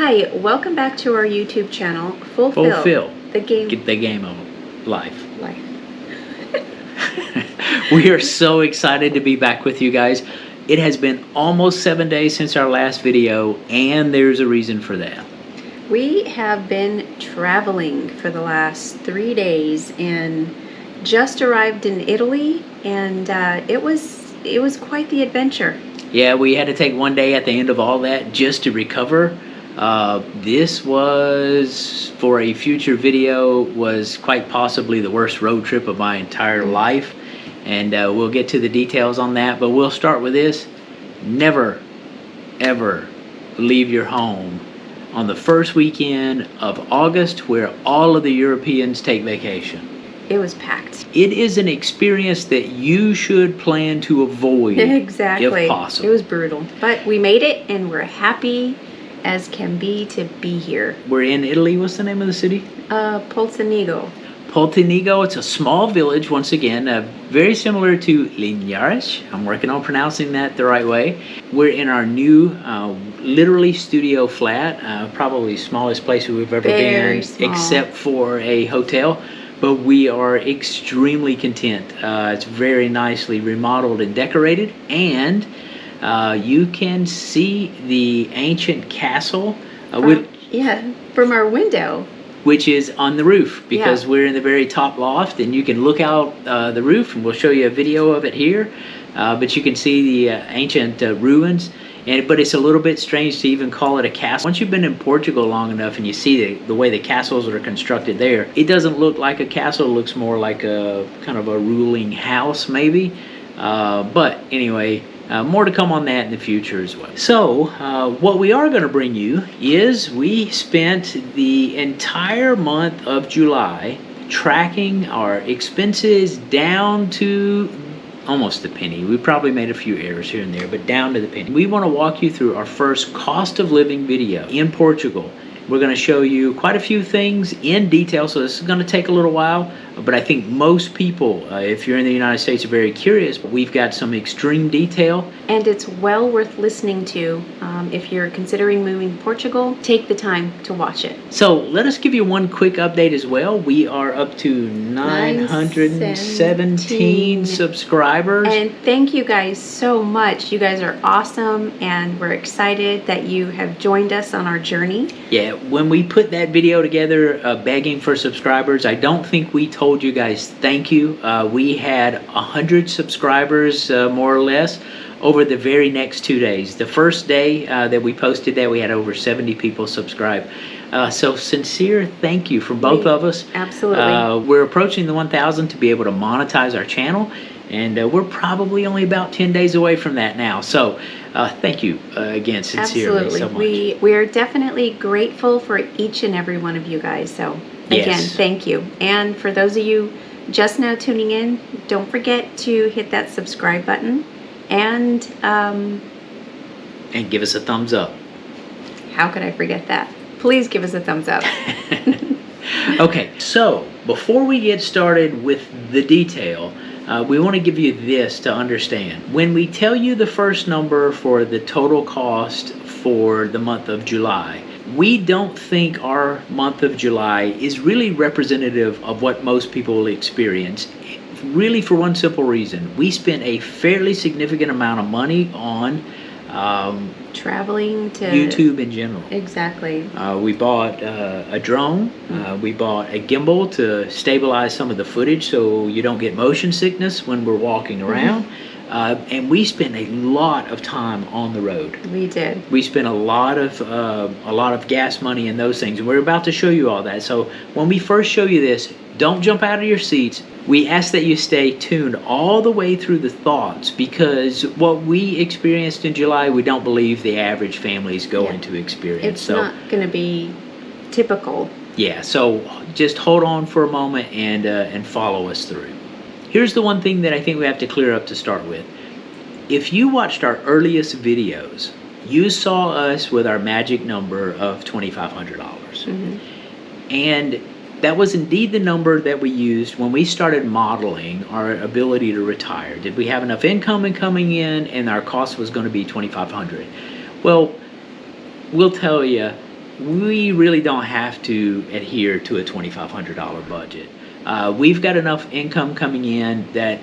Hi, welcome back to our YouTube channel, Fulfill the game of life. Life. We are so excited to be back with you guys. It has been almost 7 days since our last video, and there's a reason for that. We have been traveling for the last 3 days and just arrived in Italy, and it was quite the adventure. Yeah, we had to take 1 day at the end of all that just to recover. This was, for a future video, was quite possibly the worst road trip of my entire life. And we'll get to the details on that, but we'll start with this. Never, ever leave your home on the first weekend of August, where all of the Europeans take vacation. It was packed. It is an experience that you should plan to avoid, exactly, if possible. It was brutal, but we made it, and we're happy as can be to be here. We're in Italy. What's the name of the city? Poltenigo. Poltenigo. It's a small village, once again, very similar to Linares. I'm working on pronouncing that the right way. We're in our new, literally studio flat, probably smallest place we've ever been, except for a hotel. But we are extremely content. It's very nicely remodeled and decorated, and you can see the ancient castle. From our window. Which is on the roof, because we're in the very top loft, and you can look out the roof, and we'll show you a video of it here. But you can see the ancient ruins. But it's a little bit strange to even call it a castle. Once you've been in Portugal long enough and you see the way the castles are constructed there, it doesn't look like a castle. It looks more like a kind of a ruling house, maybe. But anyway, more to come on that in the future as well. So what we are going to bring you is we spent the entire month of July tracking our expenses down to almost the penny. We probably made a few errors here and there, but down to the penny. We want to walk you through our first cost of living video in Portugal. We're going to show you quite a few things in detail, so this is going to take a little while, but I think most people, if you're in the United States, are very curious. We've got some extreme detail. And it's well worth listening to. If you're considering moving to Portugal, take the time to watch it. So let us give you one quick update as well. We are up to 917 subscribers. And thank you guys so much. You guys are awesome, and we're excited that you have joined us on our journey. Yeah, when we put that video together begging for subscribers, I don't think we told you guys thank you. We had 100 subscribers, more or less, over the very next 2 days. The first day that we posted that, we had over 70 people subscribe. So sincere thank you from both of us. Absolutely. We're approaching the 1,000 to be able to monetize our channel, and we're probably only about 10 days away from that now. So thank you again, sincerely, so much. We are definitely grateful for each and every one of you guys. So again, thank you. And for those of you just now tuning in, don't forget to hit that subscribe button and give us a thumbs up. How could I forget that? Please give us a thumbs up. Okay, so before we get started with the detail, we want to give you this to understand. When we tell you the first number for the total cost for the month of July, we don't think our month of July is really representative of what most people will experience. Really, for one simple reason. We spent a fairly significant amount of money on traveling to YouTube in general. Exactly. We bought a drone. We bought a gimbal to stabilize some of the footage so you don't get motion sickness when we're walking around. And we spent a lot of time on the road. We did. We spent a lot of gas money and those things. And we're about to show you all that. So when we first show you this, don't jump out of your seats. We ask that you stay tuned all the way through the thoughts, because what we experienced in July, we don't believe the average family is going to experience. It's not going to be typical. Yeah, so just hold on for a moment and follow us through. Here's the one thing that I think we have to clear up to start with. If you watched our earliest videos, you saw us with our magic number of $2,500. And that was indeed the number that we used when we started modeling our ability to retire. Did we have enough income coming in, and our cost was going to be $2,500? Well, we'll tell you, we really don't have to adhere to a $2,500 budget. We've got enough income coming in that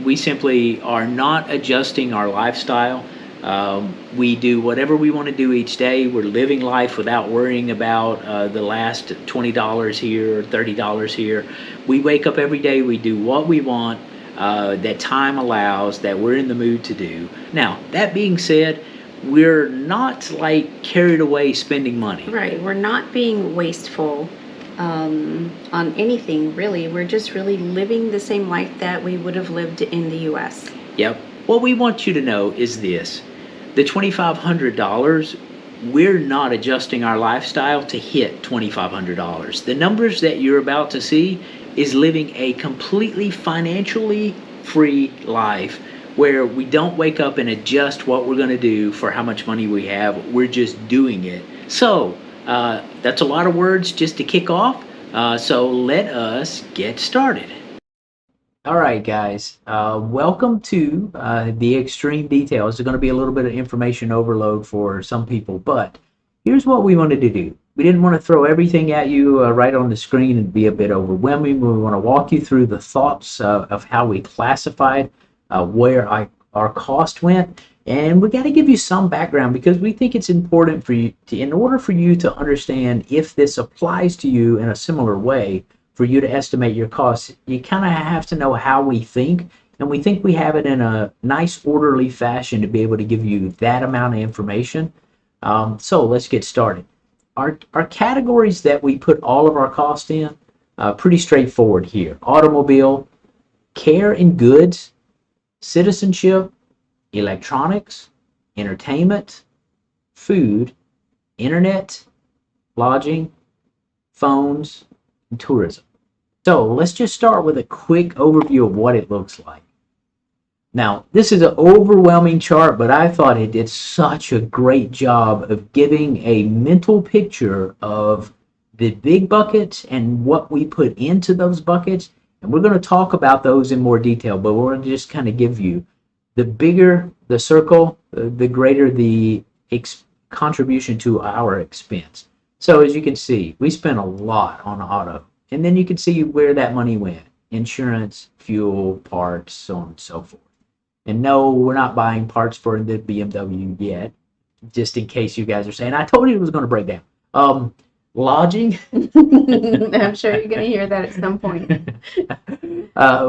we simply are not adjusting our lifestyle. We do whatever we want to do each day. We're living life without worrying about the last $20 here or $30 here. We wake up every day, we do what we want, that time allows, that we're in the mood to do. Now, that being said, we're not like carried away spending money. Right. We're not being wasteful on anything, really. We're just really living the same life that we would have lived in the U.S. Yep. What we want you to know is this. The $2,500, we're not adjusting our lifestyle to hit $2,500. The numbers that you're about to see is living a completely financially free life where we don't wake up and adjust what we're going to do for how much money we have. We're just doing it. So that's a lot of words just to kick off. So let us get started. All right, guys. Welcome to the extreme details. There's going to be a little bit of information overload for some people, but here's what we wanted to do. We didn't want to throw everything at you right on the screen and be a bit overwhelming. We want to walk you through the thoughts of how we classified where our cost went, and we got to give you some background because we think it's important for you to, in order for you to understand if this applies to you in a similar way, for you to estimate your costs, you kind of have to know how we think, and we think we have it in a nice orderly fashion to be able to give you that amount of information. So let's get started. Our categories that we put all of our costs in, pretty straightforward here. Automobile, care and goods, citizenship, electronics, entertainment, food, internet, lodging, phones, and tourism. So let's just start with a quick overview of what it looks like. Now, this is an overwhelming chart, but I thought it did such a great job of giving a mental picture of the big buckets and what we put into those buckets. And we're going to talk about those in more detail, but we're going to just kind of give you the bigger the circle, the greater the contribution to our expense. So as you can see, we spent a lot on auto. And then you can see where that money went. Insurance, fuel, parts, so on and so forth. And no, we're not buying parts for the BMW yet, just in case you guys are saying, I told you it was going to break down. Lodging. I'm sure you're going to hear that at some point.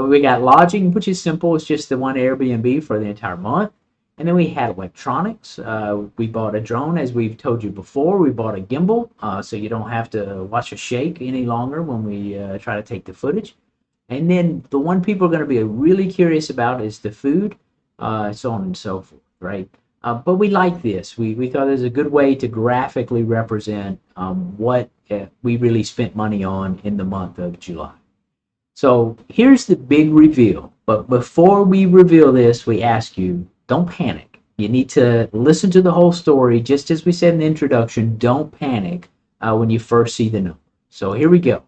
We got lodging, which is simple. It's just the one Airbnb for the entire month. And then we had electronics. We bought a drone, as we've told you before. We bought a gimbal, so you don't have to watch us shake any longer when we try to take the footage. And then the one people are going to be really curious about is the food, so on and so forth, right? But we like this. We thought it was a good way to graphically represent what we really spent money on in the month of July. So here's the big reveal. But before we reveal this, we ask you, don't panic. You need to listen to the whole story. Just as we said in the introduction, don't panic when you first see the number. So here we go.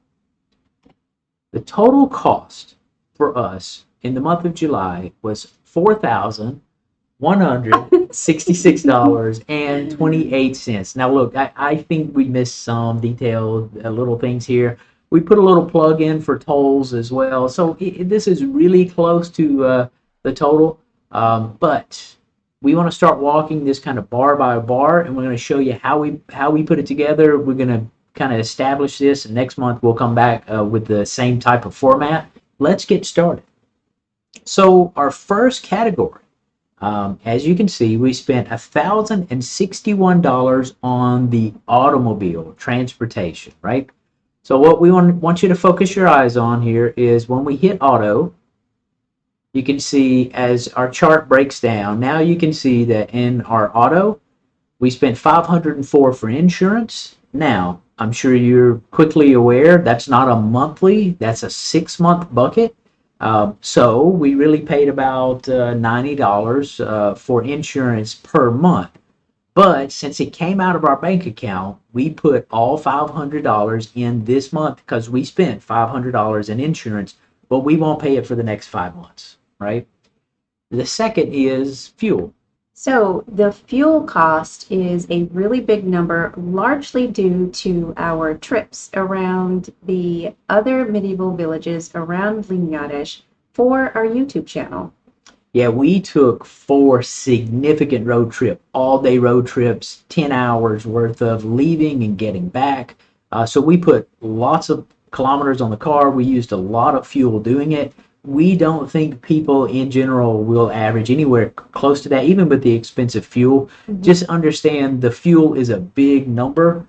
The total cost for us in the month of July was $4,166.28. Now look, I think we missed some detailed little things here. We put a little plug in for tolls as well. So this is really close to the total. But we want to start walking this kind of bar by bar, and we're going to show you how we put it together. We're going to kind of establish this, and next month we'll come back with the same type of format. Let's get started. So our first category, as you can see, we spent $1,061 on the automobile transportation, right? So what we want you to focus your eyes on here is when we hit auto, you can see as our chart breaks down, now you can see that in our auto, we spent $504 for insurance. Now, I'm sure you're quickly aware that's not a monthly, that's a 6-month bucket. So we really paid about $90 for insurance per month. But since it came out of our bank account, we put all $500 in this month because we spent $500 in insurance, but we won't pay it for the next 5 months, right? The second is fuel. So the fuel cost is a really big number, largely due to our trips around the other medieval villages around Linhares for our YouTube channel. Yeah, we took 4 significant road trip, all day road trips, 10 hours worth of leaving and getting back. So we put lots of kilometers on the car. We used a lot of fuel doing it. We don't think people in general will average anywhere close to that, even with the expensive fuel. Mhm. Just understand the fuel is a big number,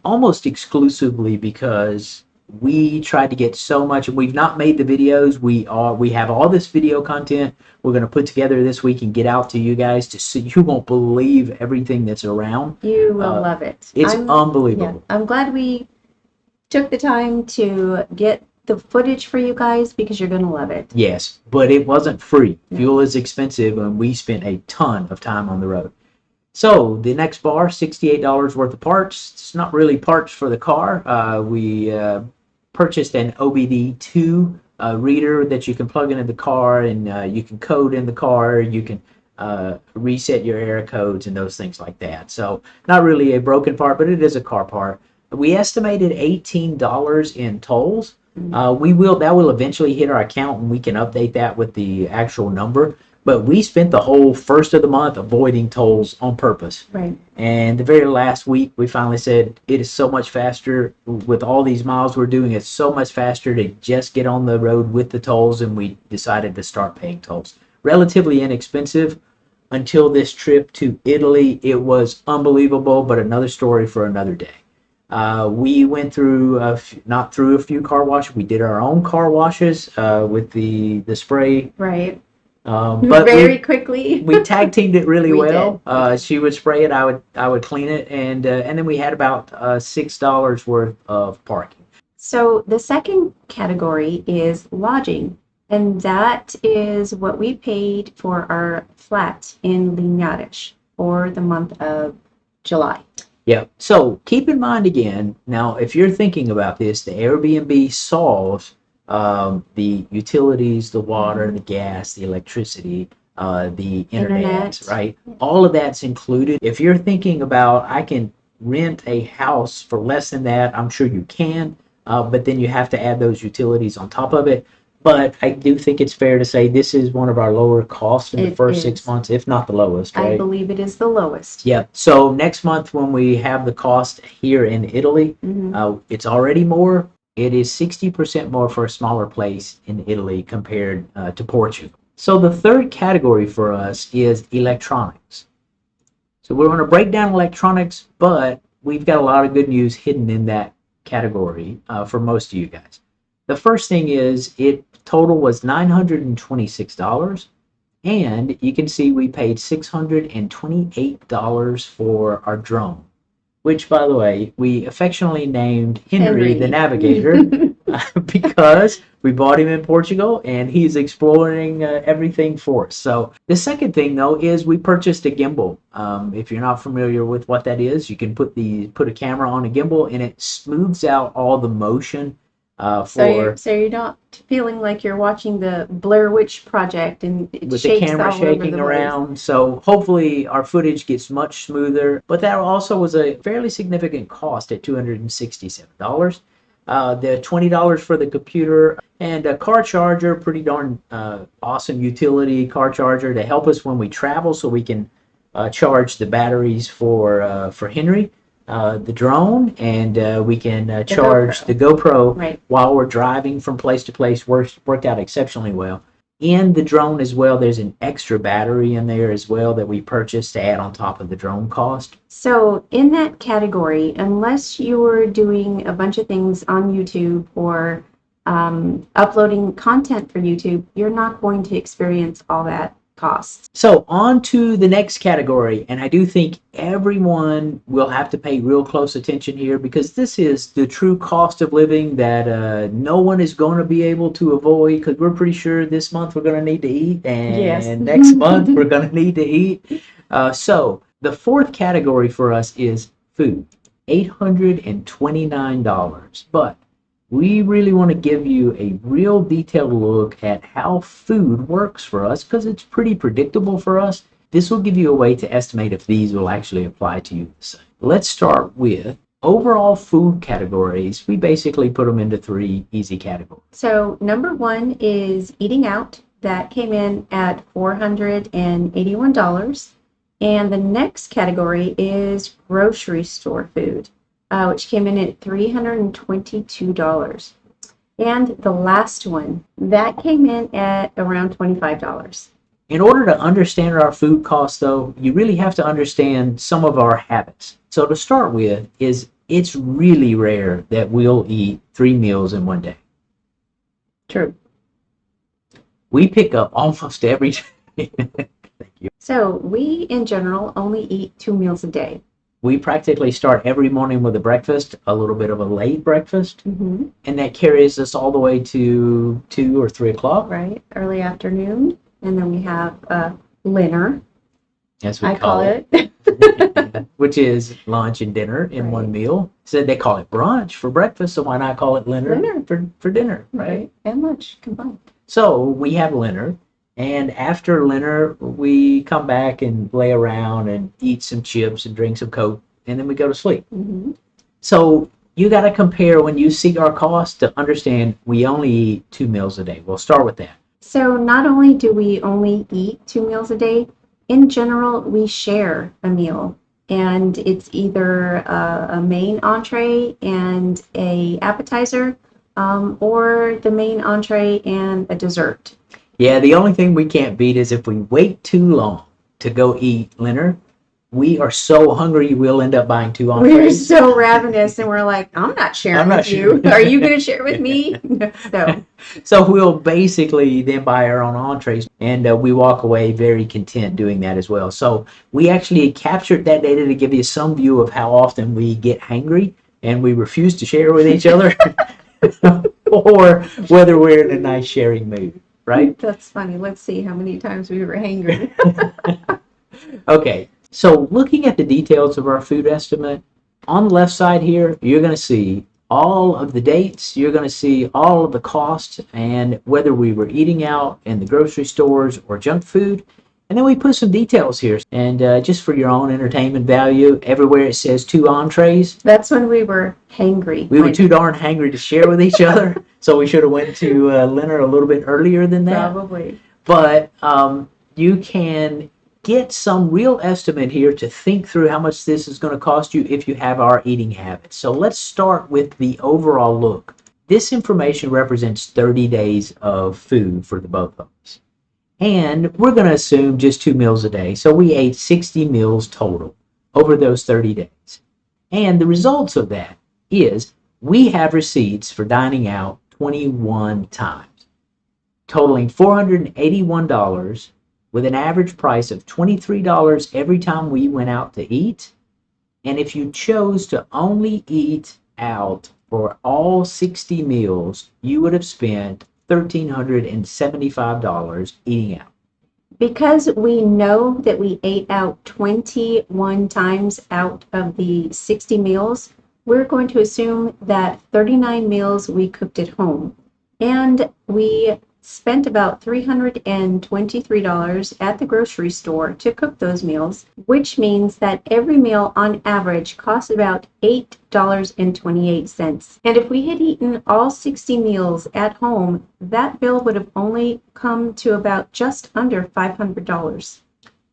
almost exclusively because we tried to get so much, and we've not made the videos. We have all this video content we're going to put together this week and get out to you guys to see. You won't believe everything that's around. You will love it. It's unbelievable. Yeah, I'm glad we took the time to get the footage for you guys because you're going to love it. Yes, but it wasn't free. No. Fuel is expensive, and we spent a ton of time on the road. So the next bar, $68 worth of parts. It's not really parts for the car. We purchased an OBD2 reader that you can plug into the car, and you can code in the car. You can reset your error codes and those things like that. So not really a broken part, but it is a car part. We estimated $18 in tolls. That will eventually hit our account, and we can update that with the actual number. But we spent the whole first of the month avoiding tolls on purpose. Right. And the very last week, we finally said it is so much faster with all these miles we're doing. It's so much faster to just get on the road with the tolls, and we decided to start paying tolls. Relatively inexpensive until this trip to Italy. It was unbelievable, but another story for another day. We went through not through a few car washes. We did our own car washes with the spray. Right. But very quickly. We tag teamed it really well. She would spray it, I would clean it, and then we had about $6 worth of parking. So the second category is lodging, and that is what we paid for our flat in Linhares for the month of July. Yeah. So keep in mind again, now if you're thinking about this, the Airbnb solves the utilities, the water, the gas, the electricity, the internet, right? All of that's included. If you're thinking about, I can rent a house for less than that, I'm sure you can, but then you have to add those utilities on top of it. But I do think it's fair to say this is one of our lower costs in the first 6 months, if not the lowest, right? I believe it is the lowest. Yeah. So next month when we have the cost here in Italy, it's already more. It is 60% more for a smaller place in Italy compared to Portugal. So the third category for us is electronics. So we're going to break down electronics, but we've got a lot of good news hidden in that category for most of you guys. The first thing is total was $926, and you can see we paid $628 for our drone, which, by the way, we affectionately named Henry. The Navigator because we bought him in Portugal, and he's exploring everything for us. So the second thing, though, is we purchased a gimbal. If you're not familiar with what that is, you can put a camera on a gimbal, and it smooths out all the motion. So you're not feeling like you're watching the Blair Witch Project and it with shakes the camera all shaking over the around. place. So hopefully our footage gets much smoother. But that also was a fairly significant cost at $267. The $20 for the computer and a car charger, pretty darn awesome utility car charger to help us when we travel, so we can charge the batteries for Henry. The drone, and we can charge the GoPro while we're driving from place to place. Worked out exceptionally well. In the drone as well, there's an extra battery in there as well that we purchased to add on top of the drone cost. So in that category, unless you're doing a bunch of things on YouTube or uploading content for YouTube, you're not going to experience all that costs. So on to the next category, and I do think everyone will have to pay real close attention here, because this is the true cost of living that no one is going to be able to avoid, because we're pretty sure this month we're going to need to eat, and next month we're going to need to eat. So the fourth category for us is food, $829. But we really want to give you a real detailed look at how food works for us, because it's pretty predictable for us. This will give you a way to estimate if these will actually apply to you the same. Let's start with overall food categories. We basically put them into 3 easy categories. So number 1 is eating out. That came in at $481. And the next category is grocery store food, which came in at $322. And the last one, that came in at around $25. In order to understand our food costs, though, you really have to understand some of our habits. So to start with, it's really rare that we'll eat 3 meals in one day. True. We pick up almost every day. Thank you. So we, in general, only eat 2 meals a day. We practically start every morning with a breakfast, a little bit of a late breakfast, Mm-hmm. and that carries us all the way to 2 or 3 o'clock. Right, early afternoon. And then we have dinner, As we I call it. Which is lunch and dinner in one meal. So they call it brunch for breakfast, so why not call it dinner for dinner, right? And lunch combined. So we have dinner, and after dinner, we come back and lay around and eat some chips and drink some Coke, and then we go to sleep. Mm-hmm. So you got to compare when you see our costs to understand we only eat 2 meals a day. We'll start with that. So not only do we only eat 2 meals a day, in general, we share a meal. And it's either a main entree and a appetizer, or the main entree and a dessert. Yeah, the only thing we can't beat is if we wait too long to go eat dinner, we are so hungry we'll end up buying 2 entrees. We're so ravenous and we're like, I'm not sharing with you. Are you going to share with me? No. So we'll basically then buy our own entrees, and we walk away very content doing that as well. So we actually captured that data to give you some view of how often we get hangry and we refuse to share with each other, or whether we're in a nice sharing mood, right? That's funny. Let's see how many times we were hangry. Okay, so looking at the details of our food estimate, on the left side here, you're going to see all of the dates, you're going to see all of the costs, and whether we were eating out in the grocery stores or junk food. And then we put some details here. And just for your own entertainment value, everywhere it says 2 entrees. That's when we were hangry. We were too darn hangry to share with each other, so we should have went to dinner a little bit earlier than that. Probably. But you can get some real estimate here to think through how much this is going to cost you if you have our eating habits. So let's start with the overall look. This information represents 30 days of food for the both of us. And we're going to assume just 2 meals a day. So we ate 60 meals total over those 30 days. And the results of that is we have receipts for dining out 21 times, totaling $481, with an average price of $23 every time we went out to eat. And if you chose to only eat out for all 60 meals, you would have spent $1,375 eating out. Because we know that we ate out 21 times out of the 60 meals, we're going to assume that 39 meals we cooked at home. And we spent about $323 at the grocery store to cook those meals, which means that every meal on average costs about $8.28. And if we had eaten all 60 meals at home, that bill would have only come to about just under $500.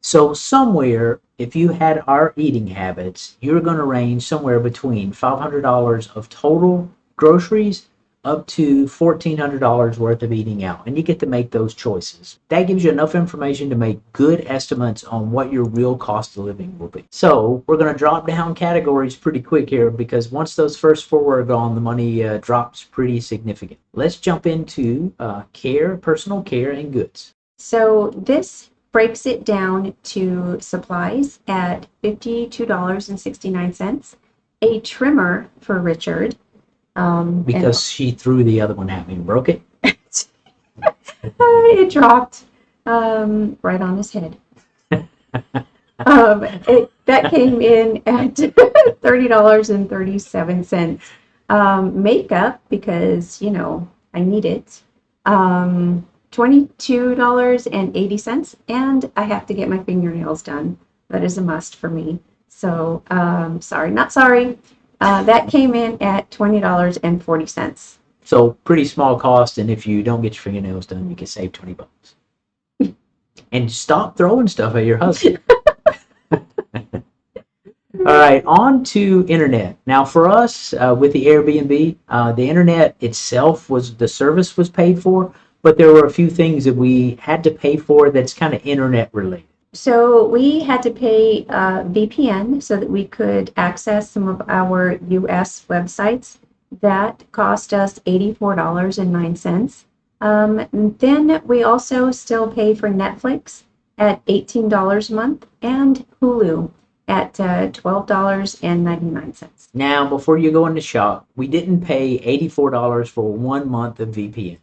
So somewhere, if you had our eating habits, you're going to range somewhere between $500 of total groceries up to $1,400 worth of eating out, and you get to make those choices. That gives you enough information to make good estimates on what your real cost of living will be. So we're going to drop down categories pretty quick here, because once those first 4 are gone, the money drops pretty significant. Let's jump into care, personal care, and goods. So this breaks it down to supplies at $52.69, a trimmer for Richard, because she threw the other one at me and broke it. It dropped right on his head. That came in at $30.37. Makeup, because I need it. $22.80, and I have to get my fingernails done. That is a must for me. So, that came in at $20.40. So pretty small cost, and if you don't get your fingernails done, you can save $20. And stop throwing stuff at your husband. All right, on to internet. Now, for us with the Airbnb, the internet itself the service was paid for, but there were a few things that we had to pay for that's kind of internet related. So we had to pay VPN so that we could access some of our US websites. That cost us $84.09. Then we also still pay for Netflix at $18 a month and Hulu at $12.99. Now, before you go into shop, we didn't pay $84 for 1 month of VPN.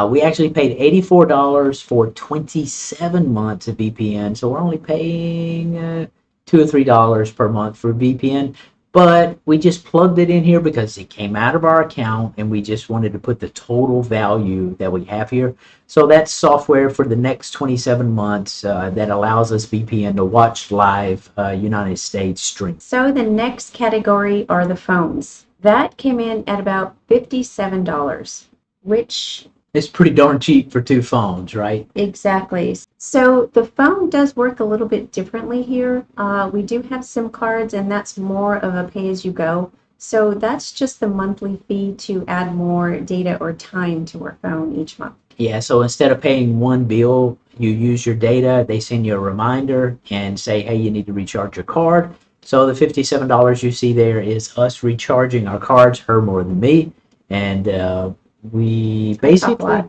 We actually paid $84 for 27 months of VPN, so we're only paying $2 or $3 per month for VPN. But we just plugged it in here because it came out of our account, and we just wanted to put the total value that we have here. So that's software for the next 27 months that allows us VPN to watch live United States streams. So the next category are the phones. That came in at about $57, which... It's pretty darn cheap for 2 phones, right? Exactly. So the phone does work a little bit differently here. We do have SIM cards, and that's more of a pay-as-you-go. So that's just the monthly fee to add more data or time to our phone each month. Yeah, so instead of paying one bill, you use your data, they send you a reminder and say, hey, you need to recharge your card. So the $57 you see there is us recharging our cards, her more than me. And we basically...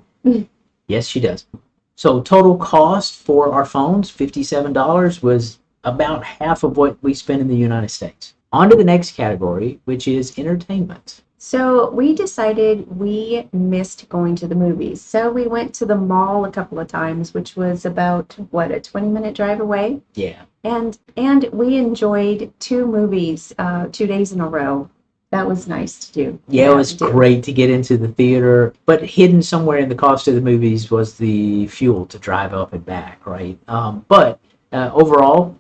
Yes, she does. So total cost for our phones, $57, was about half of what we spend in the United States. On to the next category, which is entertainment. So we decided we missed going to the movies. So we went to the mall a couple of times, which was about, a 20-minute drive away? Yeah. And we enjoyed 2 movies 2 days in a row. That was nice to do. Yeah, it was great to get into the theater, but hidden somewhere in the cost of the movies was the fuel to drive up and back, right? But overall,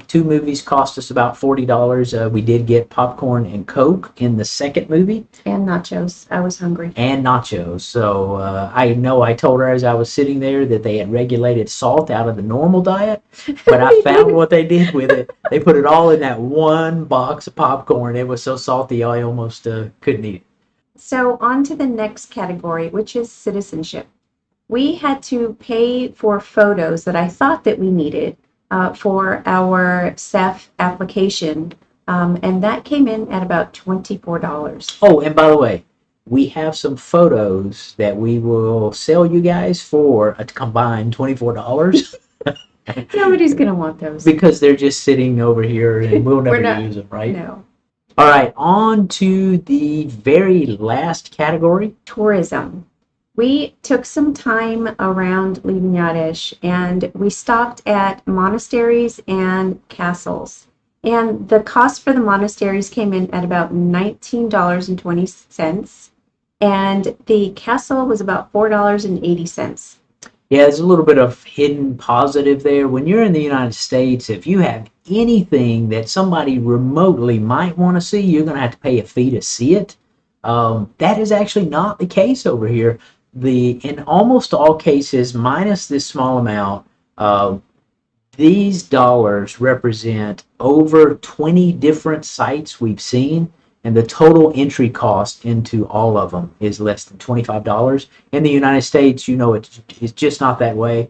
2 movies cost us about $40. We did get popcorn and Coke in the second movie. And nachos. I was hungry. And nachos. So I know I told her as I was sitting there that they had regulated salt out of the normal diet, but I found what they did with it. They put it all in that one box of popcorn. It was so salty I almost couldn't eat it. So on to the next category, which is citizenship. We had to pay for photos that I thought that we needed for our SEF application, and that came in at about $24. Oh, and by the way, we have some photos that we will sell you guys for a combined $24. Nobody's going to want those. Because they're just sitting over here and we'll never use them, right? No. All right, on to the very last category. Tourism. We took some time around Liebniadisch, and we stopped at monasteries and castles. And the cost for the monasteries came in at about $19.20, and the castle was about $4.80. Yeah, there's a little bit of hidden positive there. When you're in the United States, if you have anything that somebody remotely might want to see, you're going to have to pay a fee to see it. That is actually not the case over here. In almost all cases, minus this small amount, these dollars represent over 20 different sites we've seen, and the total entry cost into all of them is less than $25. In the United States, it's just not that way.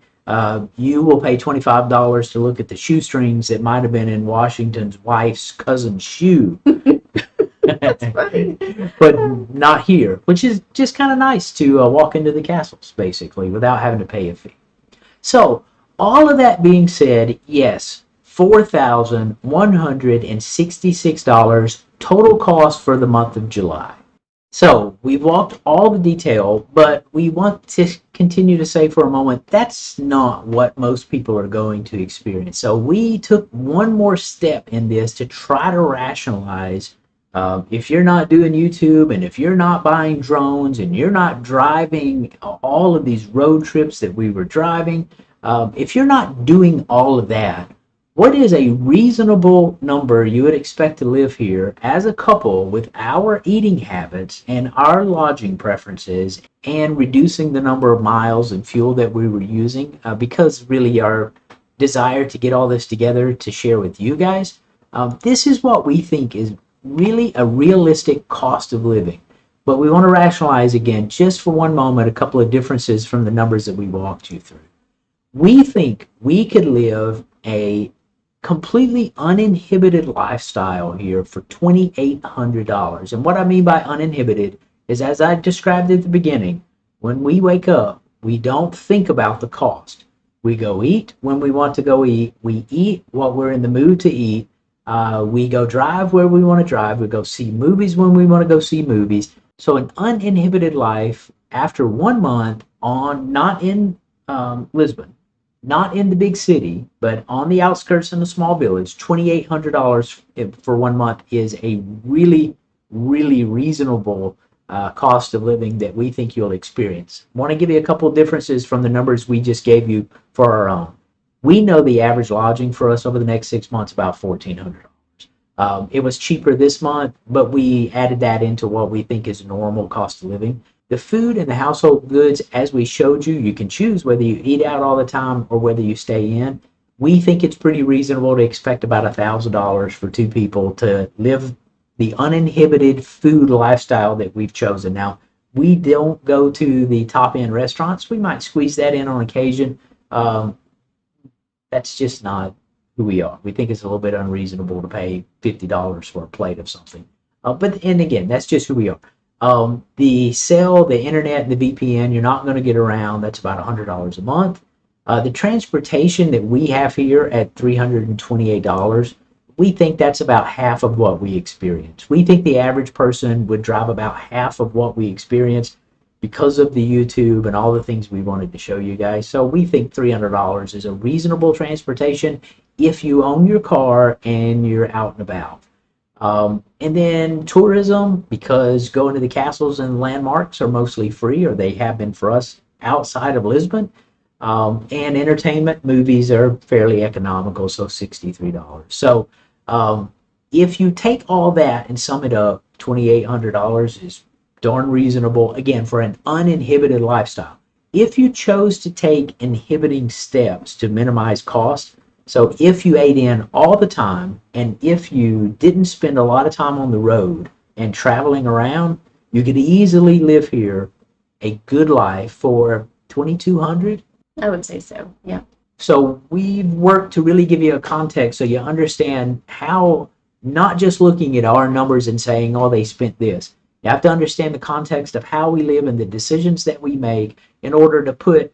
You will pay $25 to look at the shoestrings that might have been in Washington's wife's cousin's shoe. That's funny. But not here, which is just kind of nice to walk into the castles, basically, without having to pay a fee. So, all of that being said, yes, $4,166 total cost for the month of July. So, we've walked all the detail, but we want to continue to say for a moment, that's not what most people are going to experience. So, we took one more step in this to try to rationalize If you're not doing YouTube and if you're not buying drones and you're not driving all of these road trips that we were driving, if you're not doing all of that, what is a reasonable number you would expect to live here as a couple with our eating habits and our lodging preferences and reducing the number of miles and fuel that we were using? Because really our desire to get all this together to share with you guys, this is what we think is really a realistic cost of living. But we want to rationalize again, just for one moment, a couple of differences from the numbers that we walked you through. We think we could live a completely uninhibited lifestyle here for $2,800. And what I mean by uninhibited is, as I described at the beginning, when we wake up, we don't think about the cost. We go eat when we want to go eat. We eat what we're in the mood to eat. We go drive where we want to drive. We go see movies when we want to go see movies. So an uninhibited life after 1 month on, not in Lisbon, not in the big city, but on the outskirts in a small village, $2,800 for 1 month is a really, really reasonable cost of living that we think you'll experience. I want to give you a couple of differences from the numbers we just gave you for our own. We know the average lodging for us over the next 6 months about $1,400. It was cheaper this month, but we added that into what we think is normal cost of living. The food and the household goods, as we showed you, you can choose whether you eat out all the time or whether you stay in. We think it's pretty reasonable to expect about $1,000 for two people to live the uninhibited food lifestyle that we've chosen. Now, we don't go to the top-end restaurants. We might squeeze that in on occasion. That's just not who we are. We think it's a little bit unreasonable to pay $50 for a plate of something. And again, that's just who we are. The cell, the internet, the VPN, you're not going to get around. That's about $100 a month. The transportation that we have here at $328, we think that's about half of what we experience. We think the average person would drive about half of what we experience because of the YouTube and all the things we wanted to show you guys. So we think $300 is a reasonable transportation if you own your car and you're out and about. And then tourism, because going to the castles and landmarks are mostly free, or they have been for us outside of Lisbon. And entertainment, movies are fairly economical, so $63. So if you take all that and sum it up, $2,800 is darn reasonable, again, for an uninhibited lifestyle. If you chose to take inhibiting steps to minimize cost, so if you ate in all the time and if you didn't spend a lot of time on the road and traveling around, you could easily live here a good life for $2,200. I would say so, yeah. So we've worked to really give you a context so you understand how, not just looking at our numbers and saying, oh, they spent this. You have to understand the context of how we live and the decisions that we make in order to put,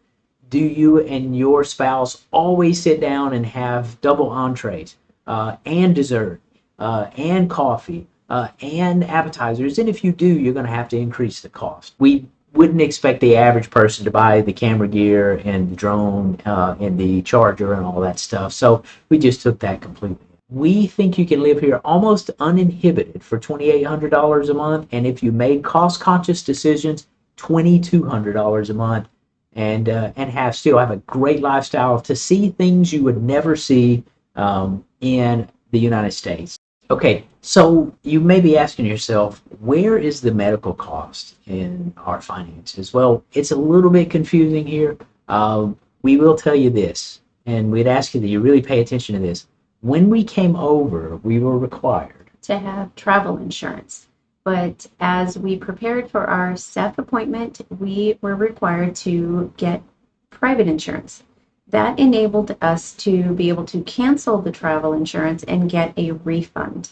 do you and your spouse always sit down and have double entrees and dessert and coffee and appetizers? And if you do, you're going to have to increase the cost. We wouldn't expect the average person to buy the camera gear and the drone and the charger and all that stuff. So we just took that completely. We think you can live here almost uninhibited for $2,800 a month. And if you made cost-conscious decisions, $2,200 a month, and still have a great lifestyle to see things you would never see in the United States. Okay, so you may be asking yourself, where is the medical cost in our finances? Well, it's a little bit confusing here. We will tell you this, and we'd ask you that you really pay attention to this. When we came over, we were required to have travel insurance. But as we prepared for our Seth appointment, we were required to get private insurance. That enabled us to be able to cancel the travel insurance and get a refund.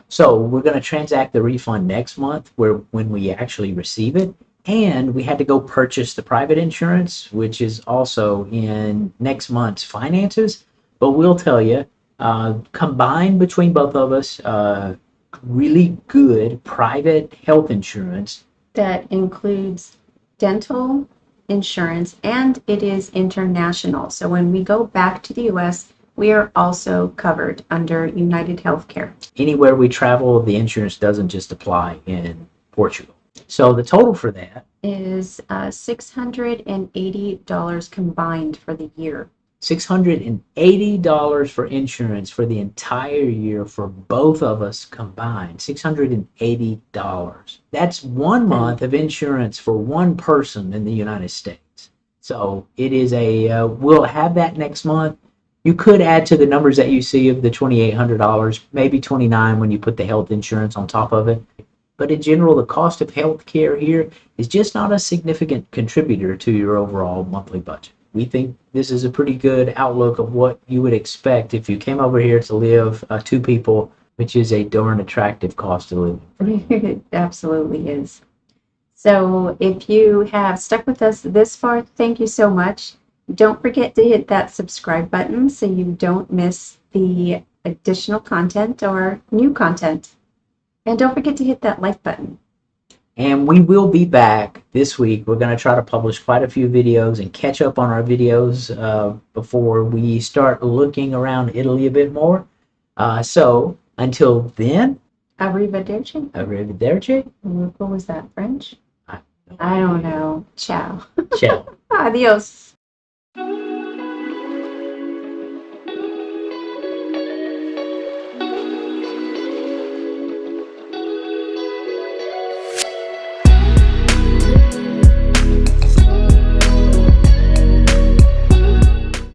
So we're going to transact the refund next month when we actually receive it. And we had to go purchase the private insurance, which is also in next month's finances. But we'll tell you, combined between both of us, really good private health insurance. That includes dental insurance, and it is international. So when we go back to the U.S., we are also covered under United Healthcare. Anywhere we travel, the insurance doesn't just apply in Portugal. So the total for that is $680 combined for the year. $680 for insurance for the entire year for both of us combined. $680. That's 1 month of insurance for one person in the United States. So it is we'll have that next month. You could add to the numbers that you see of the $2,800, maybe $29 when you put the health insurance on top of it. But in general, the cost of health care here is just not a significant contributor to your overall monthly budget. We think this is a pretty good outlook of what you would expect if you came over here to live 2 people, which is a darn attractive cost of living. It absolutely is. So if you have stuck with us this far, thank you so much. Don't forget to hit that subscribe button so you don't miss the additional content or new content. And don't forget to hit that like button. And we will be back this week. We're going to try to publish quite a few videos and catch up on our videos before we start looking around Italy a bit more. So until then, Arrivederci. Arrivederci. What was that, French? I don't know. Ciao. Ciao. Adios.